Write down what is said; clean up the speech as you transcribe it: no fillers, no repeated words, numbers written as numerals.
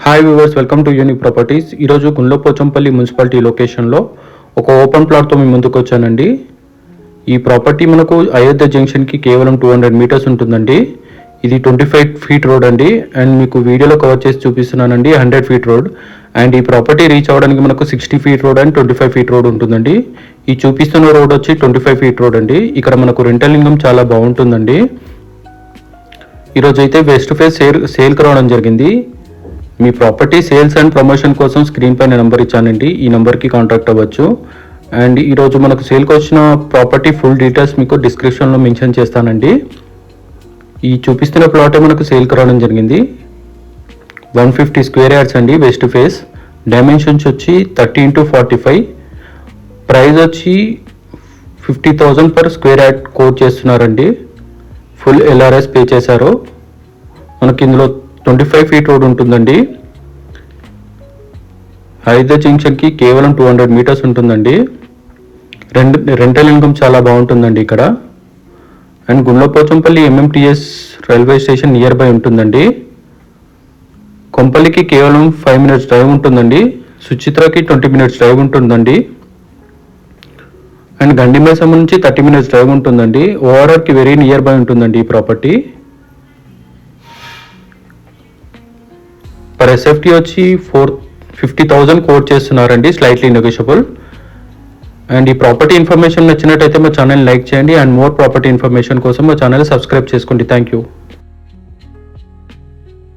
Hi viewers, welcome to unique properties. ఈరోజు Gundlapochampally municipality లొకేషన్లో ఒక ఓపెన్ ప్లాట్తో మీ ముందుకు వచ్చానండి. ఈ ప్రాపర్టీ మనకు అయోధ్య జంక్షన్కి కేవలం 200 మీటర్స్ ఉంటుందండి. ఇది 25 ఫీట్ రోడ్ అండి. అండ్ మీకు వీడియోలో కవర్ చేసి చూపిస్తున్నానండి 100 ఫీట్ రోడ్. అండ్ ఈ ప్రాపర్టీ రీచ్ అవ్వడానికి మనకు 60 feet road and 25 feet road ఉంటుందండి. ఈ చూపిస్తున్న రోడ్ వచ్చి 25 ఫీట్ రోడ్ అండి. ఇక్కడ మనకు రెంటల్ ఇన్కమ్ చాలా బాగుంటుందండి. ఈరోజు అయితే వెస్ట్ ఫేస్ సేల్కి రావడం జరిగింది. మీ ప్రాపర్టీ సేల్స్ అండ్ ప్రమోషన్ కోసం స్క్రీన్ పైన నెంబర్ ఇచ్చానండి. ఈ నెంబర్కి కాంటాక్ట్ అవ్వచ్చు. అండ్ ఈరోజు మనకు సేల్కి వచ్చిన ప్రాపర్టీ ఫుల్ డీటెయిల్స్ మీకు డిస్క్రిప్షన్లో మెన్షన్ చేస్తానండి. ఈ చూపిస్తున్న ప్లాటే మనకు సేల్కి రావడం జరిగింది. 150 స్క్వేర్ యార్డ్స్ అండి. వెస్ట్ ఫేస్ డైమెన్షన్స్ వచ్చి 30x45. ప్రైస్ వచ్చి 50,000 పర్ స్క్వేర్ యార్డ్ కోట్ చేస్తున్నారండి. ఫుల్ LRS పే చేశారు. మనకి ఇందులో 25 ఫీట్ రోడ్ ఉంటుందండి. అయోధ్య జంక్షన్కి కేవలం 200 మీటర్స్ ఉంటుందండి. రెంటల్ ఇన్కమ్ చాలా బాగుంటుందండి ఇక్కడ. And Gundlapochampally MMTS railway station near by ఉంటుందండి. కొంపల్లికి కేవలం 5 మినిట్స్ డ్రైవ్ ఉంటుందండి. సుచిత్రకి 20 మినిట్స్ డ్రైవ్ ఉంటుందండి. అండ్ గండిమేసం నుంచి 30 మినిట్స్ డ్రైవ్ ఉంటుందండి. ఓఆర్ఆర్కి వెరీ నియర్ బై ఉంటుందండి ఈ ప్రాపర్టీ. పర్ SFT వచ్చి 50,000 కోట్ చేస్తున్నారండి, స్లైట్లీ నెగోషియబుల్. అండ్ ఈ ప్రాపర్టీ ఇన్ఫర్మేషన్ నచ్చినట్టయితే మా ఛానల్ లైక్ చేయండి. అండ్ మోర్ ప్రాపర్టీ ఇన్ఫర్మేషన్ కోసం మా ఛానల్ సబ్స్క్రైబ్ చేసుకోండి. Thank you.